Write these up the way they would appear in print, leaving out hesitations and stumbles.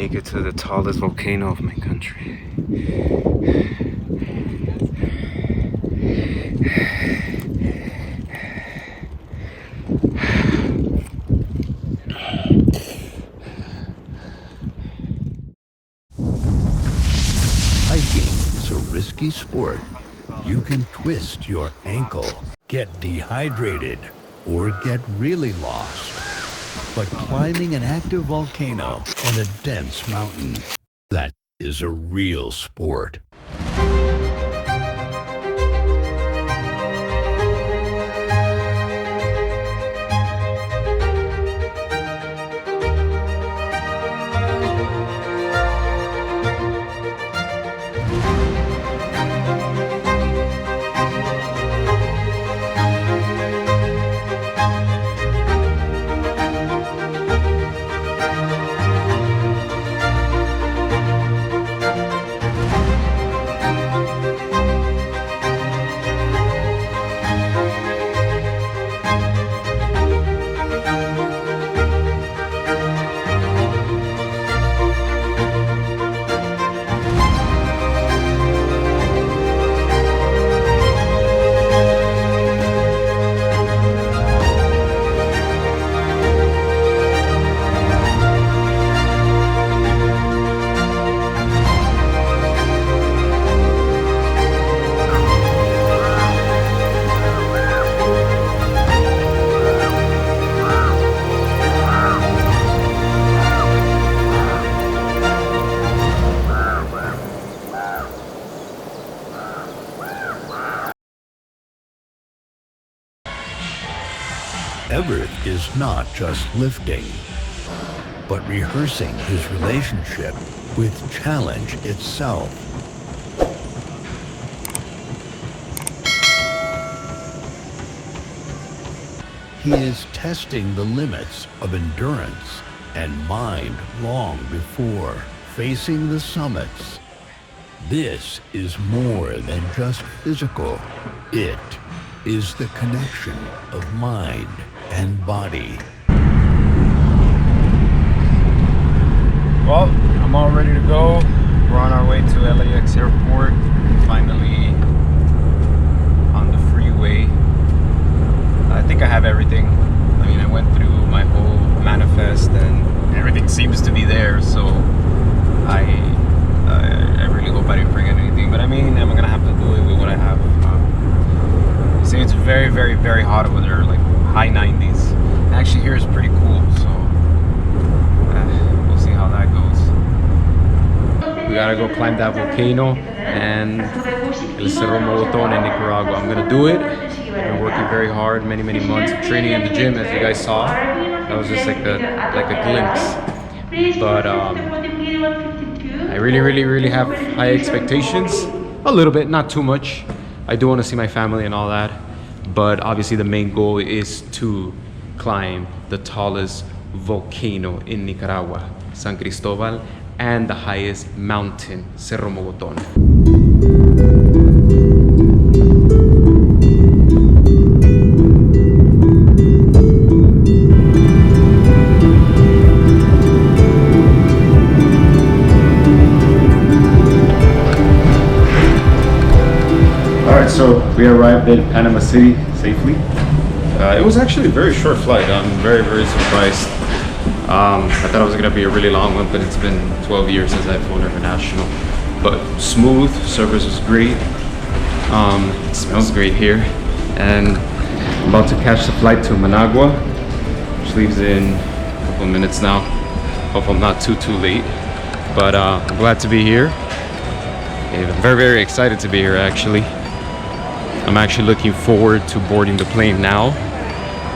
make it to the tallest volcano of my country. Hiking is a risky sport. You can twist your ankle, get dehydrated, or get really lost. But climbing an active volcano and a dense mountain, that is a real sport. Everett is not just lifting, but rehearsing his relationship with challenge itself. He is testing the limits of endurance and mind long before facing the summits. This is more than just physical. It is the connection of mind and body. Well, I'm all ready to go. We're on our way to LAX airport. Finally on the freeway. I think I have everything. I mean, I went through my whole manifest and everything seems to be there, so I really hope I didn't forget anything. But I mean, I'm gonna have to do it with what I have. See, it's very, very, very hot over there, like high 90s. Actually, here is pretty cool, so we'll see how that goes. We gotta go climb that volcano and El Cerro Mogoton in Nicaragua. I'm gonna do it. I've been working very hard, many months of training in the gym, as you guys saw. That was just like a glimpse. But I really have high expectations. A little bit, not too much. I do want to see my family and all that, but obviously the main goal is to climb the tallest volcano in Nicaragua, San Cristobal, and the highest mountain, Cerro Mogoton. So we arrived at Panama City safely. It was actually a very short flight. I'm very surprised. I thought it was gonna be a really long one, but it's been 12 years since I've flown international. But smooth, service was great. It smells great here. And I'm about to catch the flight to Managua, which leaves in a couple of minutes now. Hope I'm not too late. But I'm glad to be here. And I'm very excited to be here actually. I'm actually looking forward to boarding the plane now.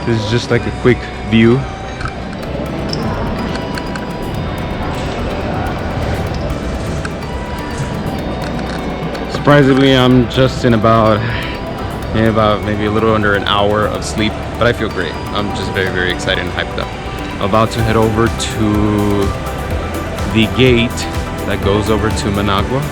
This is just like a quick view. Surprisingly, I'm just in about maybe a little under an hour of sleep, but I feel great. I'm just very excited and hyped up. I'm about to head over to the gate that goes over to Managua.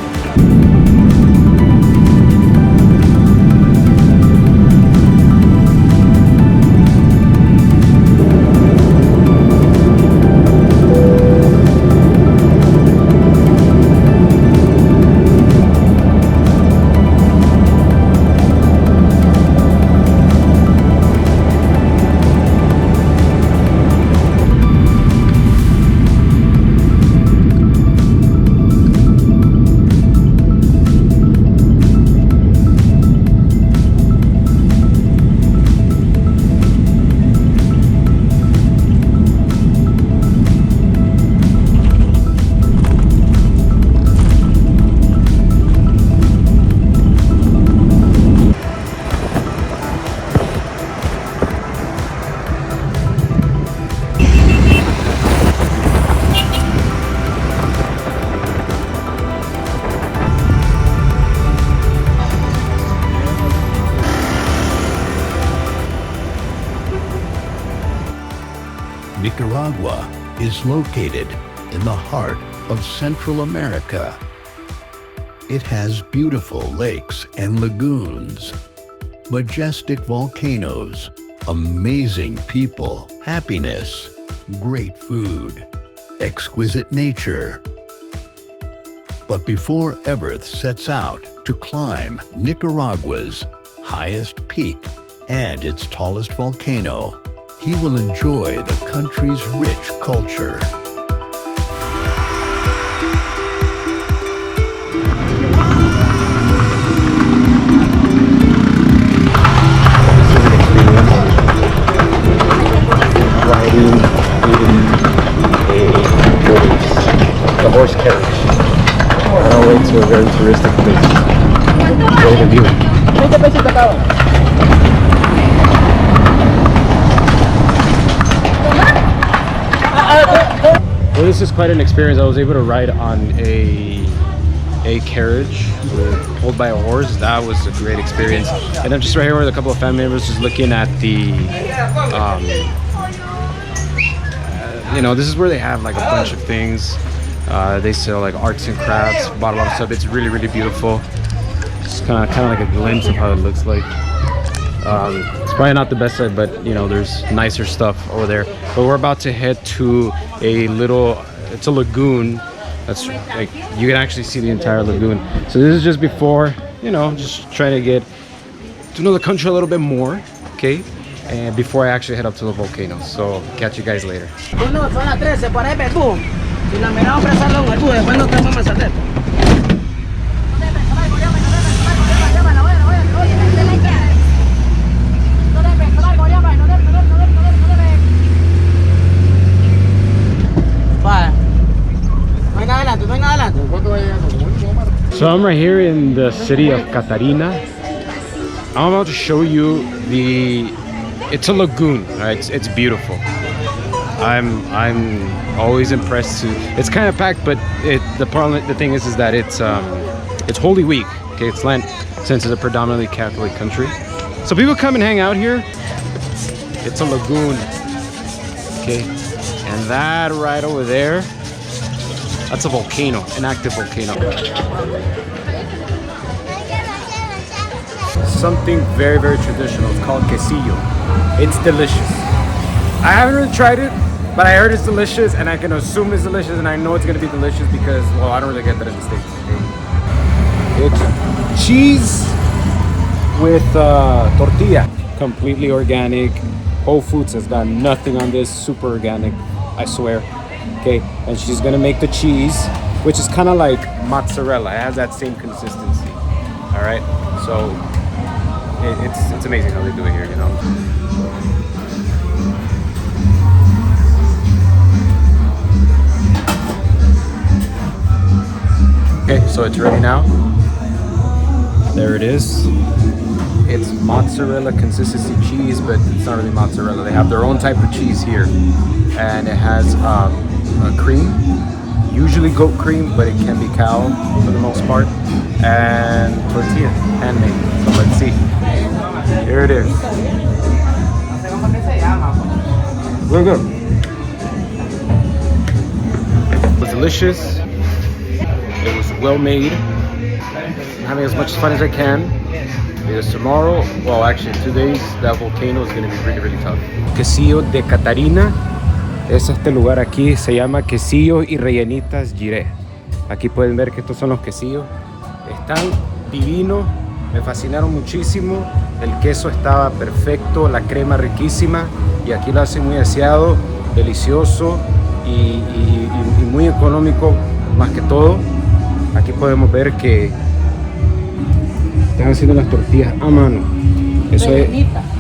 Nicaragua is located in the heart of Central America. It has beautiful lakes and lagoons, majestic volcanoes, amazing people, happiness, great food, exquisite nature. But before Everth sets out to climb Nicaragua's highest peak and its tallest volcano, he will enjoy the country's rich culture. Riding in a horse carriage on our way to a very touristic place. Enjoy the view. Well, this is quite an experience. I was able to ride on a carriage pulled by a horse. That was a great experience. And I'm just right here with a couple of family members just looking at the you know, this is where they have like a bunch of things. They sell like arts and crafts, bought a lot of stuff. It's really, really beautiful. Just kind of like a glimpse of how it looks like. It's probably not the best side, but you know, there's nicer stuff over there. But we're about to head to a little, it's a lagoon. That's like, you can actually see the entire lagoon. So this is just before, you know, just trying to get to know the country a little bit more, okay? And before I actually head up to the volcano. So catch you guys later. So I'm right here in the city of Catarina. I'm about to show you it's a lagoon, right? It's beautiful. I'm always impressed. It's kind of packed, but the thing is that it's Holy Week. Okay, it's Lent, since it's a predominantly Catholic country. So people come and hang out here. It's a lagoon. Okay, and that right over there, that's a volcano, an active volcano. Something very, very traditional. It's called quesillo. It's delicious. I haven't really tried it, but I heard it's delicious, and I can assume it's delicious, and I know it's gonna be delicious because, well, I don't really get that in the States. Okay? It's cheese with tortilla, completely organic. Whole Foods has got nothing on this, super organic, I swear. Okay, and she's gonna make the cheese, which is kind of like mozzarella. It has that same consistency. All right, so it's amazing how they do it here, you know. Okay, so it's ready now. There it is. It's mozzarella consistency cheese, but it's not really mozzarella. They have their own type of cheese here, and it has a cream, usually goat cream, but it can be cow for the most part, and tortilla, handmade. So let's see. Here it is. Very good. It was delicious. It was well made. I'm having as much fun as I can. Because tomorrow, well, actually 2 days, that volcano is going to be really, really tough. Quesillo de Catarina. Es este lugar aquí, se llama Quesillos y Rellenitas Giré. Aquí pueden ver que estos son los quesillos. Están divinos, me fascinaron muchísimo. El queso estaba perfecto, la crema riquísima. Y aquí lo hacen muy aseado, delicioso y muy económico, más que todo. Aquí podemos ver que están haciendo las tortillas a mano. Eso es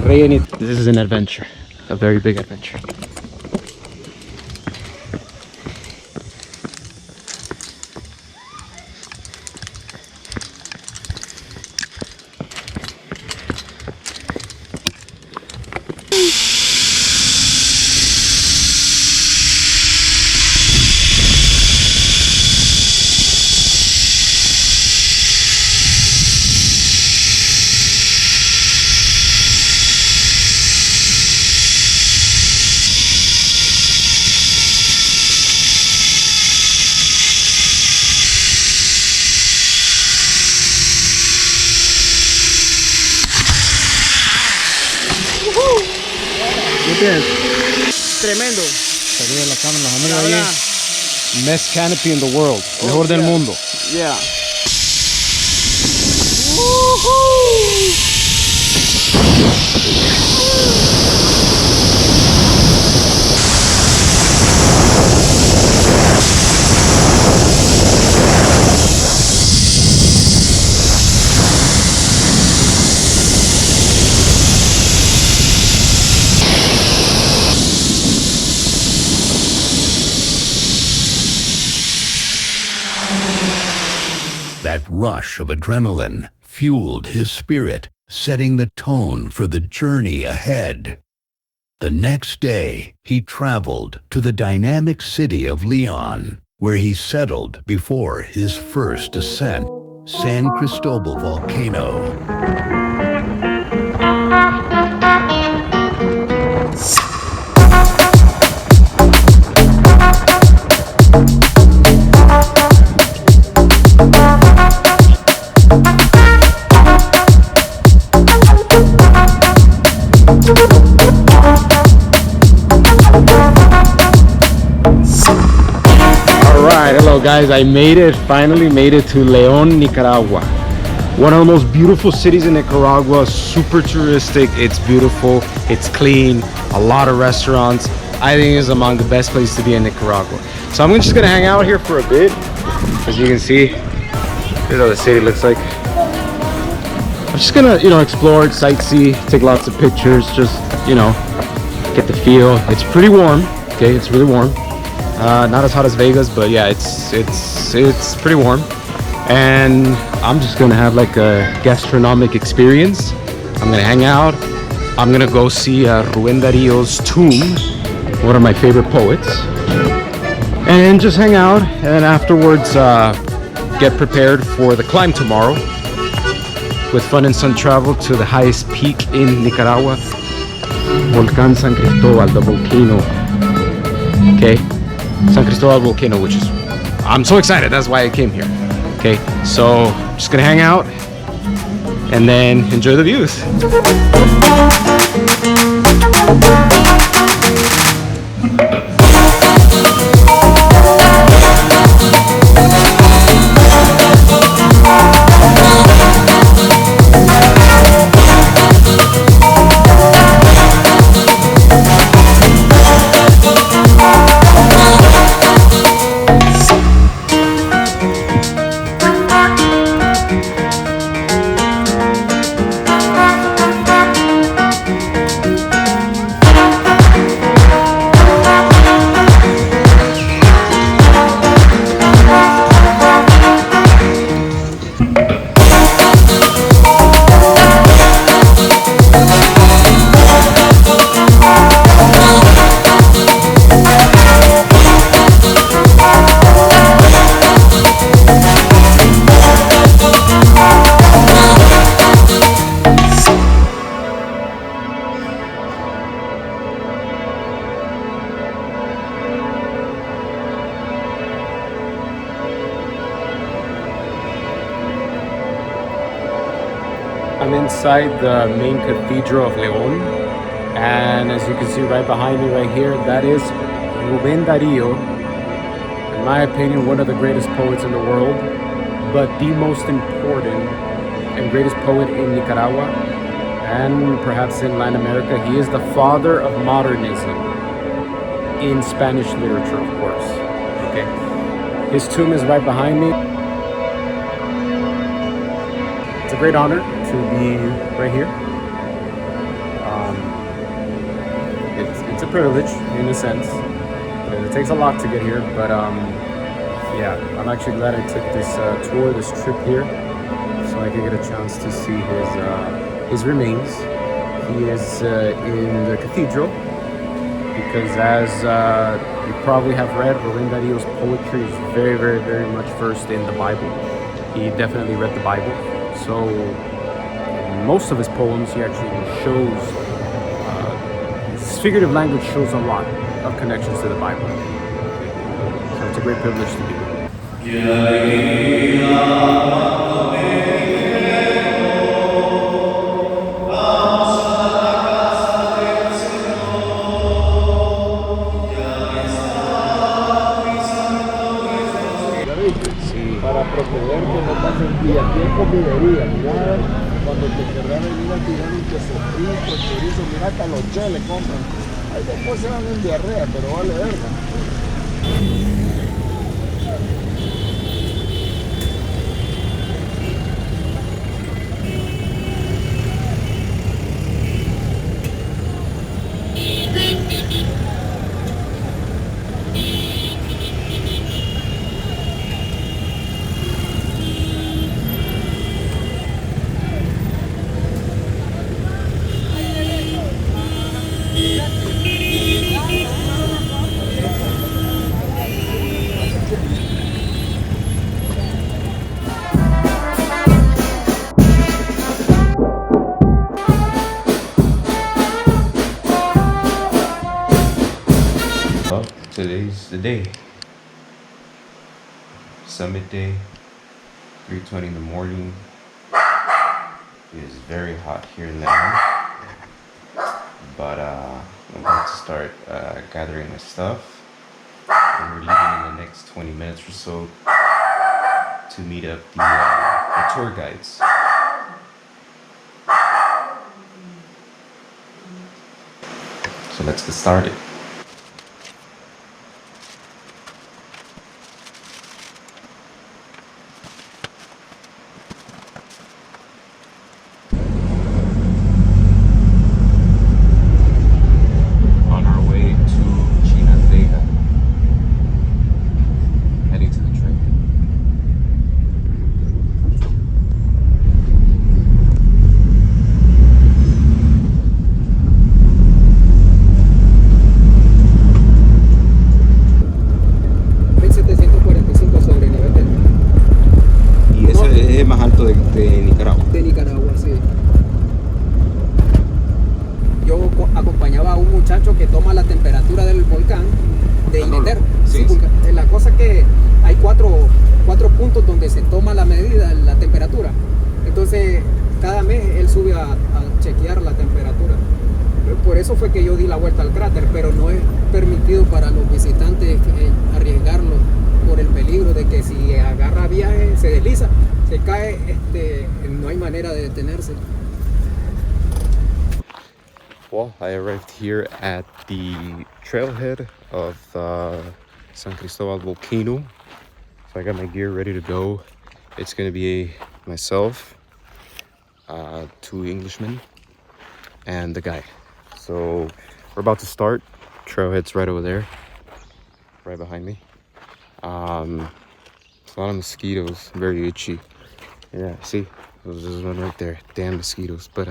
rellenita. This is an adventure, a very big adventure. entiendes? Tremendo. Sería la cámara, los amigos La ahí. verdad. Best canopy in the world. Mejor del mundo. Yeah. That rush of adrenaline fueled his spirit, setting the tone for the journey ahead. The next day, he traveled to the dynamic city of Leon, where he settled before his first ascent, San Cristobal volcano. Alright, hello guys, I finally made it to León, Nicaragua. One of the most beautiful cities in Nicaragua, super touristic, it's beautiful, it's clean, a lot of restaurants. I think it's among the best places to be in Nicaragua. So I'm just gonna hang out here for a bit. As you can see, here's how the city looks like. I'm just gonna, explore, sightsee, take lots of pictures, just, get the feel. It's pretty warm, okay, it's really warm. Not as hot as Vegas, but yeah, it's pretty warm. And I'm just gonna have like a gastronomic experience. I'm gonna hang out. I'm gonna go see Rubén Darío's tomb, one of my favorite poets, and just hang out. And afterwards, get prepared for the climb tomorrow with fun and sun travel to the highest peak in Nicaragua, Volcán San Cristóbal, the volcano. Okay. San Cristobal volcano, which is, I'm so excited, that's why I came here. Okay, so just gonna hang out and then enjoy the views. I'm inside the main cathedral of León, and as you can see right behind me right here, that is Rubén Darío, in my opinion one of the greatest poets in the world, but the most important and greatest poet in Nicaragua and perhaps in Latin America. He is the father of modernism in Spanish literature, of course. Okay, his tomb is right behind me. It's a great honor to be right here. It's a privilege in a sense. It takes a lot to get here, but yeah, I'm actually glad I took this tour, this trip here, so I could get a chance to see his remains. He is in the cathedral because, as you probably have read, Rubén Darío's poetry is very, very, very much versed in the Bible. He definitely read the Bible. So most of his poems, he actually shows, his figurative language shows a lot of connections to the Bible. So it's a great privilege to be here. proteger que no pasen. Y aquí hay comidería, mira, cuando te querrás venir a tirar un queso frito, chorizo, mira, hasta los cheles compran. Ahí después se van en diarrea, pero vale verga. Well, today's the day. Summit day, 3:20 in the morning. It is very hot here now. But I'm about to start gathering my stuff. And we're leaving in the next 20 minutes or so to meet up the tour guides. So let's get started. On our way to Chinandega, heading to the train. Sobre el nivel del mar. Y ese es más alto de Nicaragua. De Nicaragua, sí. Yo acompañaba a un muchacho que toma la temperatura del volcán de Ineter. Sí, Sí, sí. la cosa que hay cuatro puntos donde se toma la medida, la temperatura. Entonces, cada mes él sube a chequear la temperatura. Por eso fue que yo di la vuelta al cráter, pero no es permitido para los visitantes arriesgarlo por el peligro de que si agarra viaje, se desliza, se cae, no hay manera de detenerse. Well, I arrived here at the trailhead of San Cristobal volcano. So I got my gear ready to go. It's gonna be myself, 2 Englishmen, and the guide. So we're about to start. Trailhead's right over there, right behind me. It's a lot of mosquitoes, very itchy. Yeah, see, there's one right there. Damn mosquitoes. But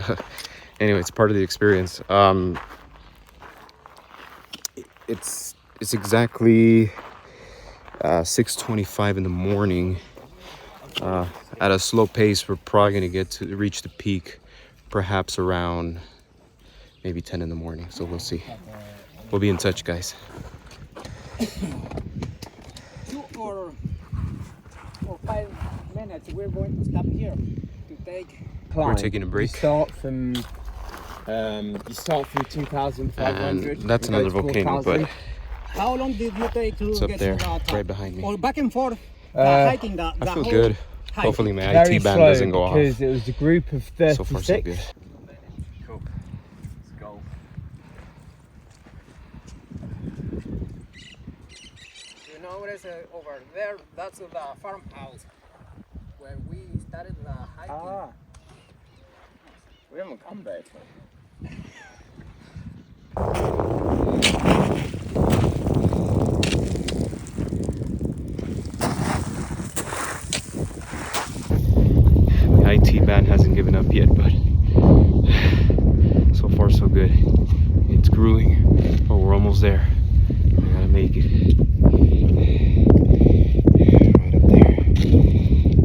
anyway, it's part of the experience. It's exactly 6:25 in the morning. At a slow pace, we're probably gonna reach the peak, perhaps around maybe 10 in the morning. So we'll see. We'll be in touch, guys. 2 or 5 minutes, we're going to stop here to take. We're taking a break. You start from 2,500. And that's another volcano, but How long did you take to it's up get there, to the top? right behind me. Or back and forth, hiking the I feel whole good. hike? Hopefully my Very IT band slow doesn't go off. because it was a group of 36. So far, so good. Cool. Let's go. You know what is over there? That's the farmhouse where we started the hiking. We haven't come back. The IT band hasn't given up yet, but so far so good. It's grueling, but we're almost there. We gotta make it. Right up there.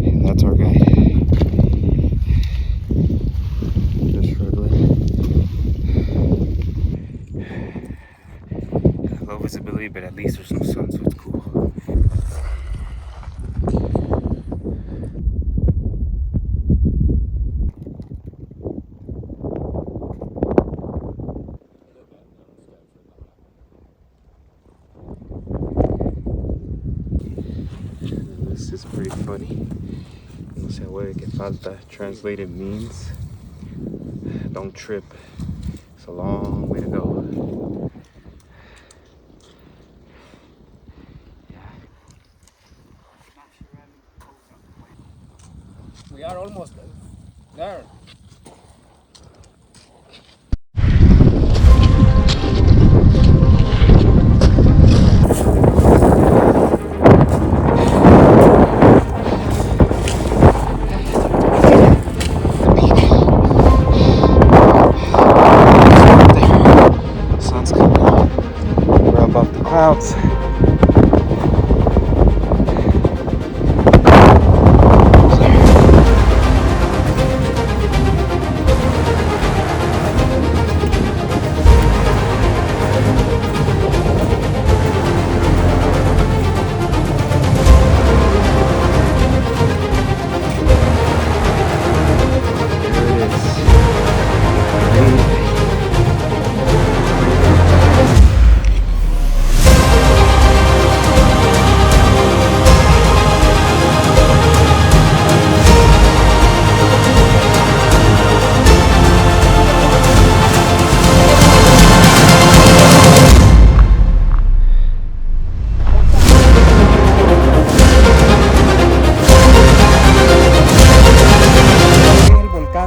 And that's our guide. Just struggling. Low visibility, but at least there's no sun, so it's cool. This is pretty funny. No se hueve que falta. Translated means don't trip. It's a long way to go. We are almost there. Sun's coming out. We're above the clouds.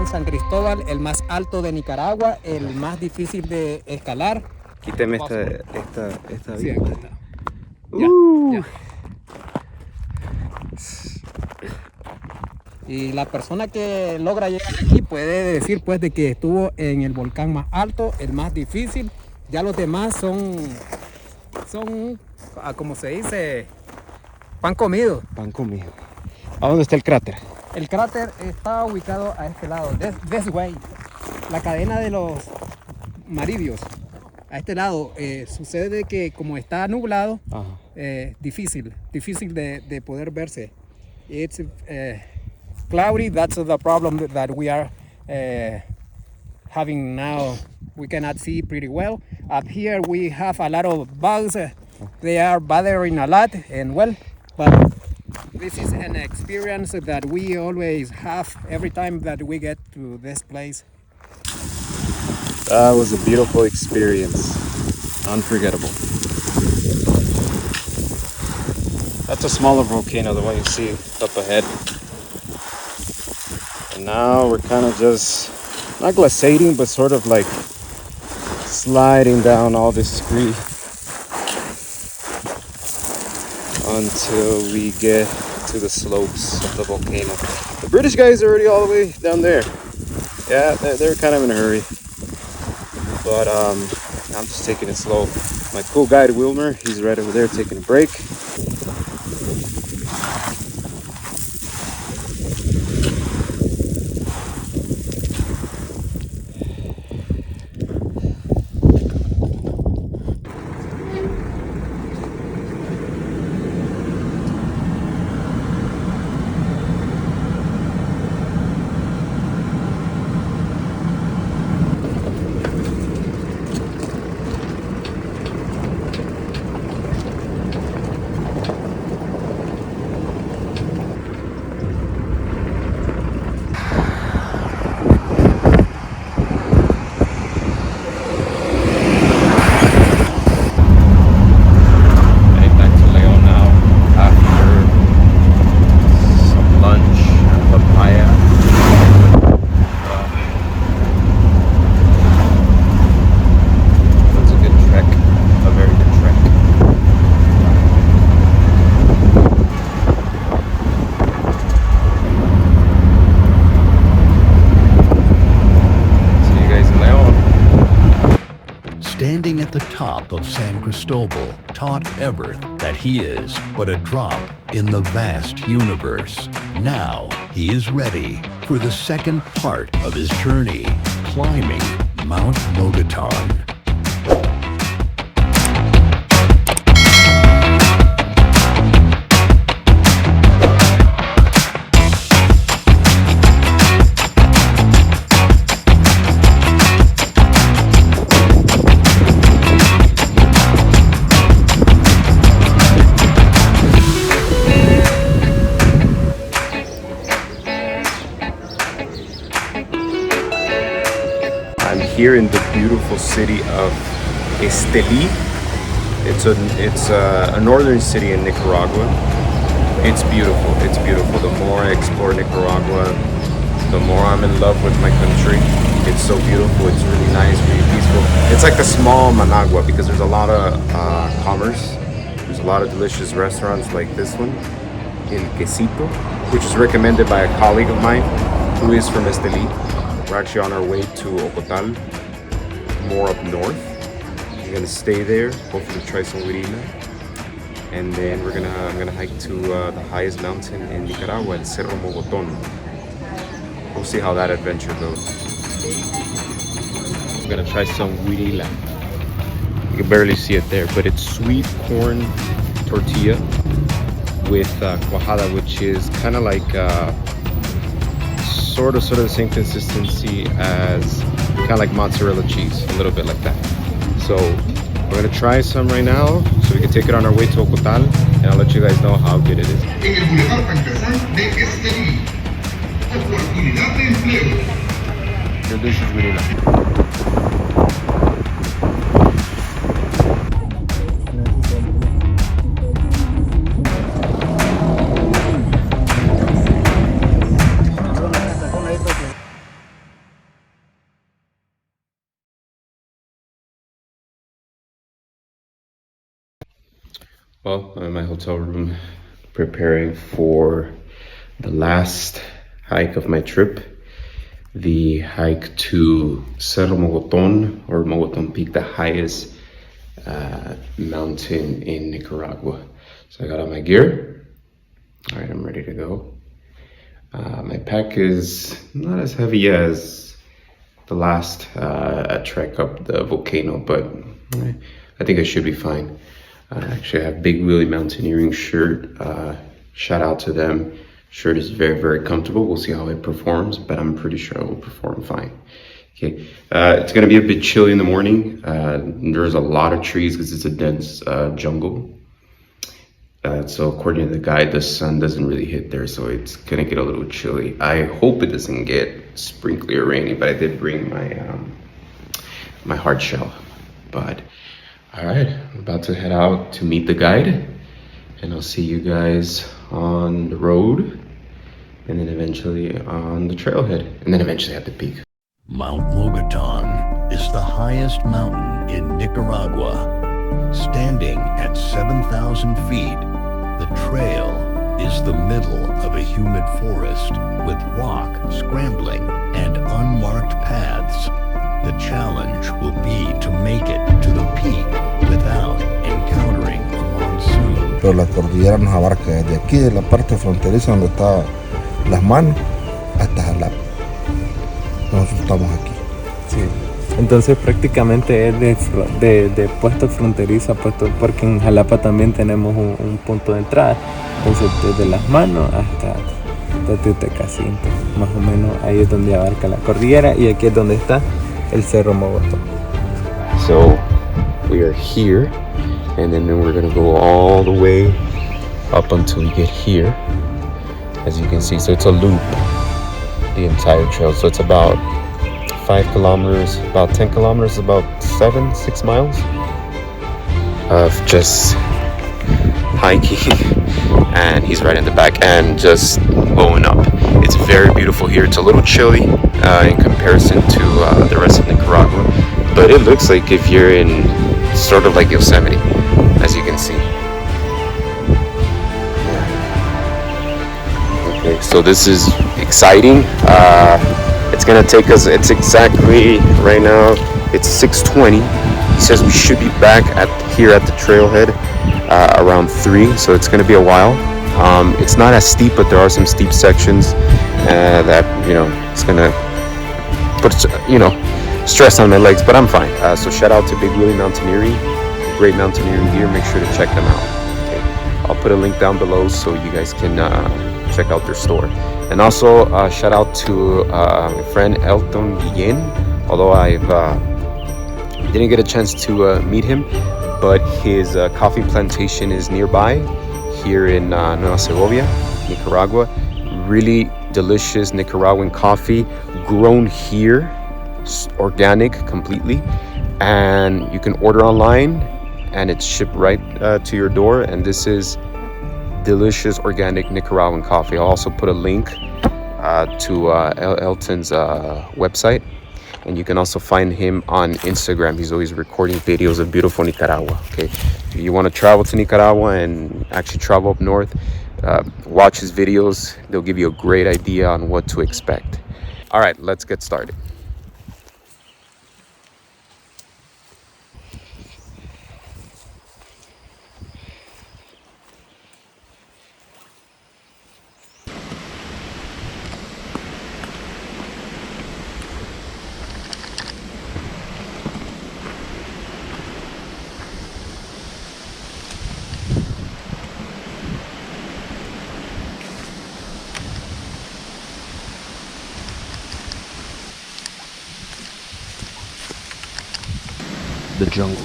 San Cristóbal, el más alto de Nicaragua, el más difícil de escalar. Quíteme esta Sí, aquí está. Ya. Y la persona que logra llegar aquí puede decir pues de que estuvo en el volcán más alto, el más difícil. Ya los demás son como se dice, pan comido. Pan comido. ¿A dónde está el cráter? El cráter está ubicado a este lado, this way. La cadena de los maridios. A este lado sucede que como está nublado, difícil de poder verse. It's cloudy. That's the problem that we are having now. We cannot see pretty well. Up here we have a lot of bugs. They are bothering a lot, and well, but this is an experience that we always have every time that we get to this place. That was a beautiful experience. Unforgettable. That's a smaller volcano, the one you see up ahead. And now we're kind of just, not glaciating, but sort of like sliding down all this street until we get to the slopes of the volcano. The British guys are already all the way down there. Yeah, they're kind of in a hurry. But I'm just taking it slow. My cool guide Wilmer, he's right over there taking a break. Standing at the top of San Cristobal taught Everett that he is but a drop in the vast universe. Now he is ready for the second part of his journey, climbing Mount Mogotón. here in the beautiful city of Esteli. It's a northern city in Nicaragua. It's beautiful. It's beautiful. The more I explore Nicaragua, the more I'm in love with my country. It's so beautiful. It's really nice, really peaceful. It's like a small Managua because there's a lot of commerce. There's a lot of delicious restaurants like this one, El Quesito, which is recommended by a colleague of mine who is from Esteli. We're actually on our way to Ocotal, more up north. We're gonna stay there, hopefully try some huirila, and then I'm gonna hike to the highest mountain in Nicaragua, El Cerro Mogoton. We'll see how that adventure goes. I'm gonna try some huirila. You can barely see it there, but it's sweet corn tortilla with cuajada, which is kind of like sort of the same consistency as kind of like mozzarella cheese, a little bit like that. So we're gonna try some right now, so we can take it on our way to Ocotal, and I'll let you guys know how good it is. En el Boulevard Francophonie de Esteli. Oportunidad de empleo. Delicious huirila. Well, I'm in my hotel room preparing for the last hike of my trip, the hike to Cerro Mogoton, or Mogoton Peak, the highest mountain in Nicaragua. So I got all my gear. All right, I'm ready to go. My pack is not as heavy as the last trek up the Volcano, but I think I should be fine. Actually, I have Big Willie Mountaineering shirt. Shout out to them. Shirt is very, very comfortable. We'll see how it performs, but I'm pretty sure it will perform fine. Okay, it's gonna be a bit chilly in the morning. There's a lot of trees because it's a dense jungle. So according to the guide, the sun doesn't really hit there, so it's gonna get a little chilly. I hope it doesn't get sprinkly or rainy, but I did bring my my hard shell. But all right, I'm about to head out to meet the guide, and I'll see you guys on the road, and then eventually on the trailhead, and then eventually at the peak. Mount Mogotón is the highest mountain in Nicaragua. Standing at 7,000 feet, the trail is the middle of a humid forest with rock scrambling and unmarked paths. The challenge will be to make it to the peak without encountering a monsoon. Pero la cordillera nos abarca desde aquí, de la parte fronteriza donde está las manos, hasta Jalapa. Nosotros estamos aquí. Sí. Entonces prácticamente es de puesto fronterizo a puesto, porque en Jalapa también tenemos un punto de entrada. Entonces desde las manos hasta casi, más o menos ahí es donde abarca la cordillera, y aquí es donde está el Cerro Mogotón. So we are here, and then we're gonna go all the way up until we get here, as you can see. So it's a loop, the entire trail. So it's about 5 kilometers, about 10 kilometers, about 6 miles of just hiking, and he's right in the back, and just going up. It's very beautiful here. It's a little chilly in comparison to the rest of Nicaragua, but it looks like if you're in sort of like Yosemite, as you can see. Okay, so this is exciting. It's gonna take us, it's exactly right now, it's 6:20. He says we should be back here at the trailhead around 3, so it's gonna be a while. It's not as steep, but there are some steep sections that, it's gonna put, stress on my legs, but I'm fine. So shout out to Big Willie Mountaineering, great mountaineering gear. Make sure to check them out. Okay. I'll put a link down below so you guys can check out their store. And also shout out to my friend Elton Guillen, although I didn't get a chance to meet him, but his coffee plantation is nearby here in Nueva Segovia, Nicaragua. Really delicious Nicaraguan coffee grown here, organic completely, and you can order online and it's shipped right to your door. And this is delicious organic Nicaraguan coffee. I'll also put a link to Elton's website, and you can also find him on Instagram. He's always recording videos of beautiful Nicaragua. Okay, if you want to travel to Nicaragua and actually travel up north, watch his videos. They'll give you a great idea on what to expect. All right, let's get started. The jungle.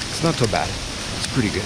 It's not so bad. It's pretty good.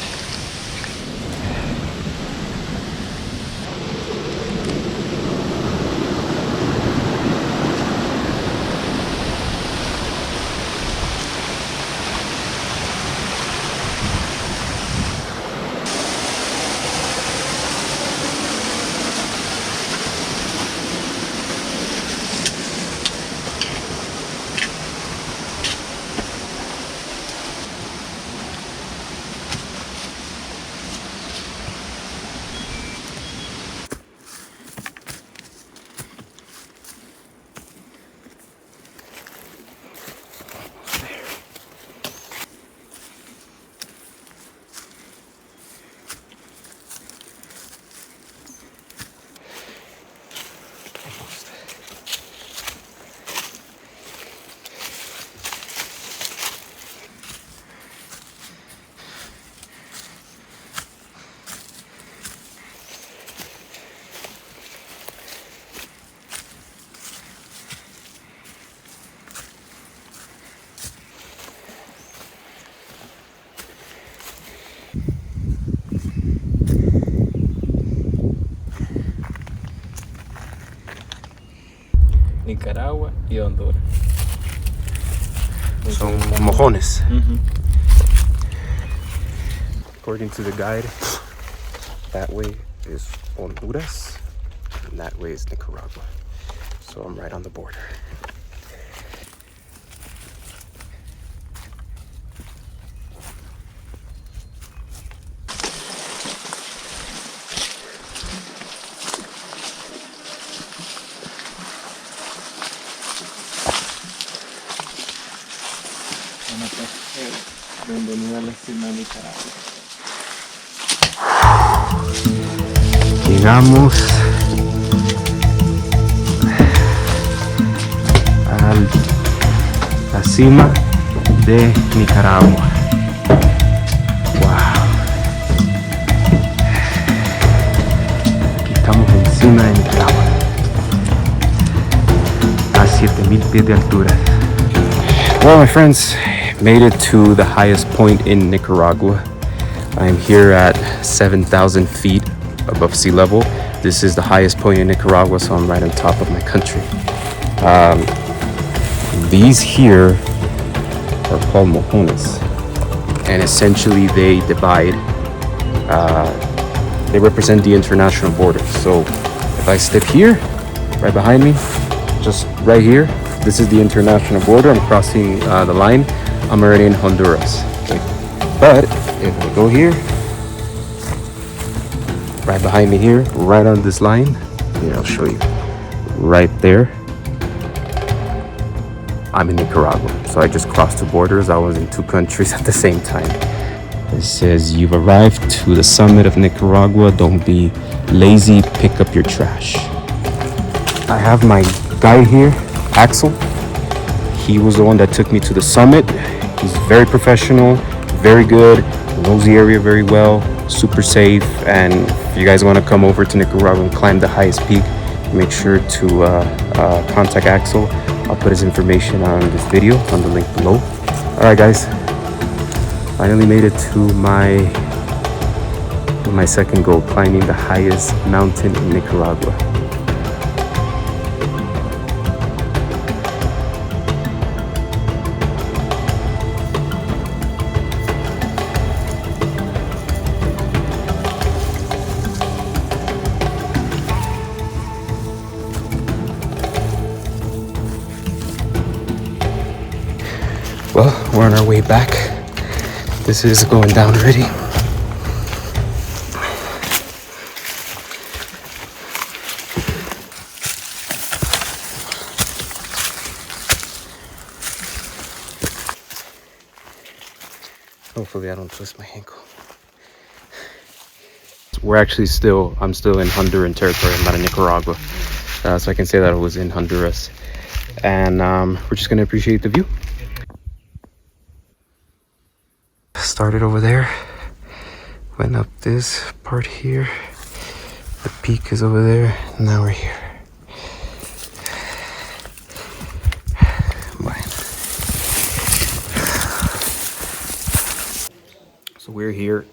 Nicaragua y Honduras. Son mojones. According to the guide, that way is Honduras and that way is Nicaragua. So I'm right on the border. Bienvenido a la cima de Nicaragua. Llegamos a la cima de Nicaragua. Wow. Estamos encima de Nicaragua, a 7,000 pies de altura. Well, my friends, made it to the highest point in Nicaragua. I'm here at 7,000 feet above sea level. This is the highest point in Nicaragua, so I'm right on top of my country. These here are called mojones, and essentially they divide, they represent the international border. So if I step here, right behind me, just right here, this is the international border. I'm crossing the line. I'm already in Honduras. Okay. But if I go here, right behind me here, right on this line, here I'll show you, right there, I'm in Nicaragua. So I just crossed two borders. I was in two countries at the same time. It says, you've arrived to the summit of Nicaragua. Don't be lazy, pick up your trash. I have my guide here, Axel. He was the one that took me to the summit. He's very professional, very good, knows the area very well, super safe. And if you guys want to come over to Nicaragua and climb the highest peak, make sure to contact Axel. I'll put his information on this video, on the link below. All right, guys, Finally made it to my second goal, climbing the highest mountain in Nicaragua. Well, we're on our way back. This is going down already. Hopefully I don't twist my ankle. I'm still in Honduran territory. I'm not in Nicaragua. So I can say that I was in Honduras. And we're just gonna appreciate the view. Started over there, went up this part here, the peak is over there, and now we're here. So we're here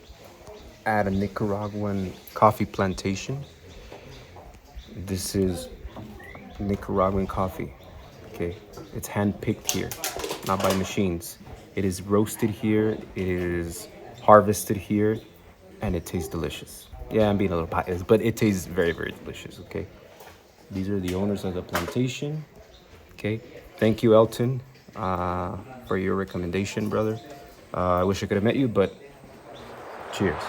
at a Nicaraguan coffee plantation. This is Nicaraguan coffee, okay? It's hand-picked here, not by machines. It is roasted here, it is harvested here, and it tastes delicious. Yeah, I'm being a little biased, but it tastes very, very delicious, okay? These are the owners of the plantation, okay? Thank you, Elton, for your recommendation, brother. I wish I could have met you, but cheers.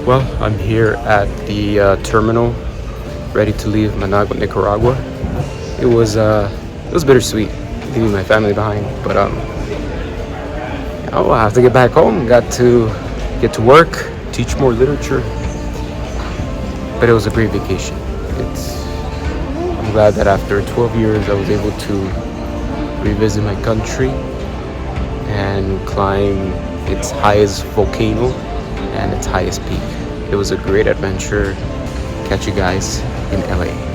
Well, I'm here at the terminal, ready to leave Managua, Nicaragua. It was bittersweet leaving my family behind, but I have to get back home. Got to get to work, teach more literature. But it was a great vacation. I'm glad that after 12 years I was able to revisit my country and climb its highest volcano and its highest peak. It was a great adventure. Catch you guys in LA.